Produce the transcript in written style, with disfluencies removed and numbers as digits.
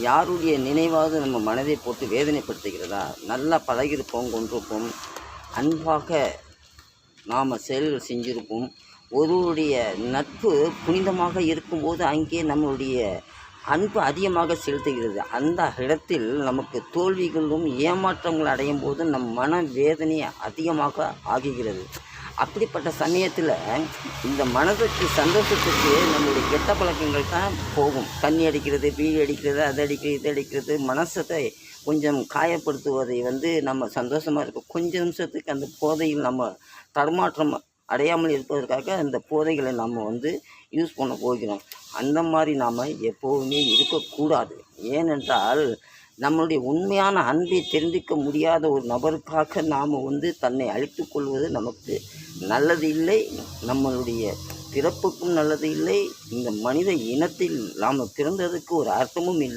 யாருடைய நினைவாவது நம்ம மனதை போட்டு வேதனைப்படுத்துகிறதா? நல்லா பழகியிருப்போம், கொண்டிருப்போம், அன்பாக நாம் செயல்கள் செஞ்சுருப்போம். ஒருவருடைய நட்பு புனிதமாக இருக்கும்போது அங்கே நம்மளுடைய அன்பு அதிகமாக செலுத்துகிறது. அந்த இடத்தில் நமக்கு தோல்விகளும் ஏமாற்றங்கள் அடையும் போது நம் மன வேதனை அதிகமாக ஆகுகிறது. அப்படிப்பட்ட சமயத்தில் இந்த மனதுக்கு சந்தோஷத்துக்கு நம்மளுடைய கெட்ட பழக்கங்கள் தான் போகும். தண்ணி அடிக்கிறது, பீடி அடிக்கிறது, அது அடிக்கிறது, இது அடிக்கிறது, மனசத்தை கொஞ்சம் காயப்படுத்துவதை நம்ம சந்தோஷமாக இருக்கும். கொஞ்ச நிமிஷத்துக்கு அந்த போதையில் நம்ம தடுமாற்றம் அடையாமல் இருப்பதற்காக அந்த போதைகளை நம்ம யூஸ் பண்ண போகிறோம். அந்த மாதிரி நாம் எப்போவுமே இருக்கக்கூடாது. ஏனென்றால் நம்மளுடைய உண்மையான அன்பை தெரிந்திக்க முடியாத ஒரு நபருக்காக நாம் தன்னை அழித்து கொள்வது நமக்கு நல்லது இல்லை, நம்மளுடைய பிறப்புக்கும் நல்லது இல்லை, இந்த மனித இனத்தில் நாம் பிறந்ததுக்கு ஒரு அர்த்தமும் இல்லை.